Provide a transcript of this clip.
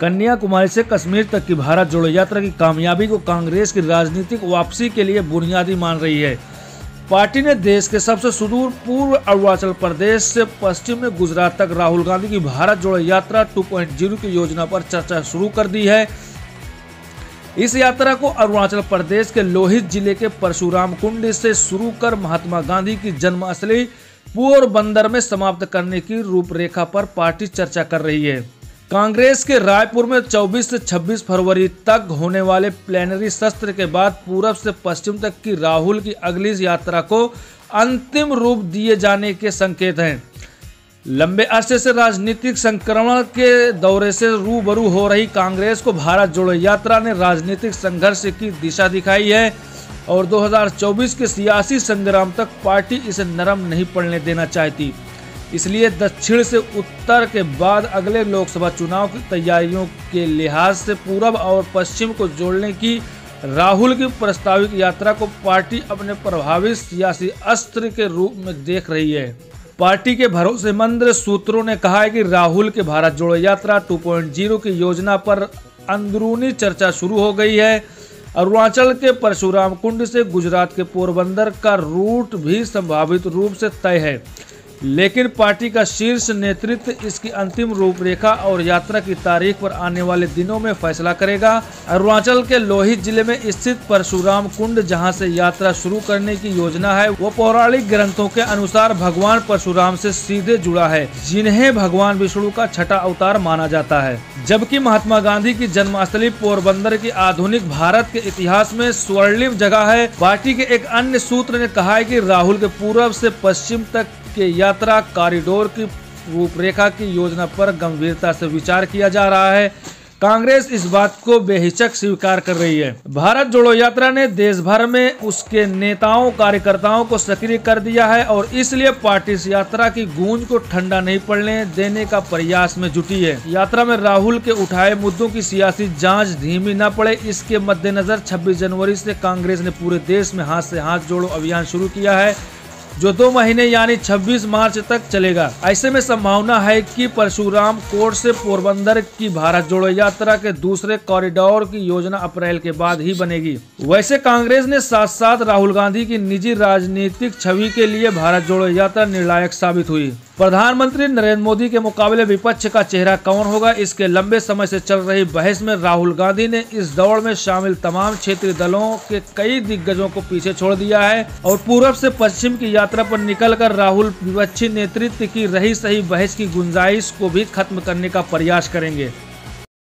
कन्याकुमारी से कश्मीर तक की भारत जोड़ो यात्रा की कामयाबी को कांग्रेस की राजनीतिक वापसी के लिए बुनियादी मान रही है। पार्टी ने देश के सबसे सुदूर पूर्व अरुणाचल प्रदेश से पश्चिम में गुजरात तक राहुल गांधी की भारत जोड़ो यात्रा 2.0 की योजना पर चर्चा शुरू कर दी है। इस यात्रा को अरुणाचल प्रदेश के लोहित जिले के परशुराम कुंड से शुरू कर महात्मा गांधी की जन्मस्थली पोरबंदर में समाप्त करने की रूपरेखा पर पार्टी चर्चा कर रही है। कांग्रेस के रायपुर में 24 से 26 फरवरी तक होने वाले प्लेनरी सत्र के बाद पूरब से पश्चिम तक की राहुल की अगली यात्रा को अंतिम रूप दिए जाने के संकेत हैं। लंबे अरसे से राजनीतिक संक्रमण के दौरे से रूबरू हो रही कांग्रेस को भारत जोड़ो यात्रा ने राजनीतिक संघर्ष की दिशा दिखाई है और 2024 के सियासी संग्राम तक पार्टी इसे नरम नहीं पड़ने देना चाहती। इसलिए दक्षिण से उत्तर के बाद अगले लोकसभा चुनाव की तैयारियों के लिहाज से पूरब और पश्चिम को जोड़ने की राहुल की प्रस्तावित यात्रा को पार्टी अपने प्रभावी सियासी अस्त्र के रूप में देख रही है। पार्टी के भरोसेमंद सूत्रों ने कहा है कि राहुल के भारत जोड़ो यात्रा 2.0 की योजना पर अंदरूनी चर्चा शुरू हो गई है। अरुणाचल के परशुराम कुंड से गुजरात के पोरबंदर का रूट भी संभावित रूप से तय है, लेकिन पार्टी का शीर्ष नेतृत्व इसकी अंतिम रूपरेखा और यात्रा की तारीख पर आने वाले दिनों में फैसला करेगा। अरुणाचल के लोहित जिले में स्थित परशुराम कुंड, जहां से यात्रा शुरू करने की योजना है, वो पौराणिक ग्रंथों के अनुसार भगवान परशुराम से सीधे जुड़ा है, जिन्हें भगवान विष्णु का छठा अवतार माना जाता है। जबकि महात्मा गांधी की जन्मस्थली पोरबंदर की आधुनिक भारत के इतिहास में स्वर्णिम जगह है। पार्टी के एक अन्य सूत्र ने कहा है कि राहुल के पूर्व से पश्चिम तक के यात्रा कॉरिडोर की रूपरेखा की योजना पर गंभीरता से विचार किया जा रहा है। कांग्रेस इस बात को बेहिचक स्वीकार कर रही है। भारत जोड़ो यात्रा ने देश भर में उसके नेताओं कार्यकर्ताओं को सक्रिय कर दिया है और इसलिए पार्टी इस यात्रा की गूंज को ठंडा नहीं पड़ने देने का प्रयास में जुटी है। यात्रा में राहुल के उठाए मुद्दों की सियासी जांच धीमी न पड़े, इसके मद्देनजर 26 जनवरी से कांग्रेस ने पूरे देश में हाथ से हाथ जोड़ो अभियान शुरू किया है, जो 2 महीने यानी 26 मार्च तक चलेगा। ऐसे में संभावना है कि परशुराम कोट से पोरबंदर की भारत जोड़ो यात्रा के दूसरे कॉरिडोर की योजना अप्रैल के बाद ही बनेगी। वैसे कांग्रेस ने साथ साथ राहुल गांधी की निजी राजनीतिक छवि के लिए भारत जोड़ो यात्रा निर्णायक साबित हुई। प्रधानमंत्री नरेंद्र मोदी के मुकाबले विपक्ष का चेहरा कौन होगा, इसके लंबे समय से चल रही बहस में राहुल गांधी ने इस दौड़ में शामिल तमाम क्षेत्रीय दलों के कई दिग्गजों को पीछे छोड़ दिया है और पूरब से पश्चिम की यात्रा पर निकलकर राहुल विपक्षी नेतृत्व की रही सही बहस की गुंजाइश को भी खत्म करने का प्रयास करेंगे।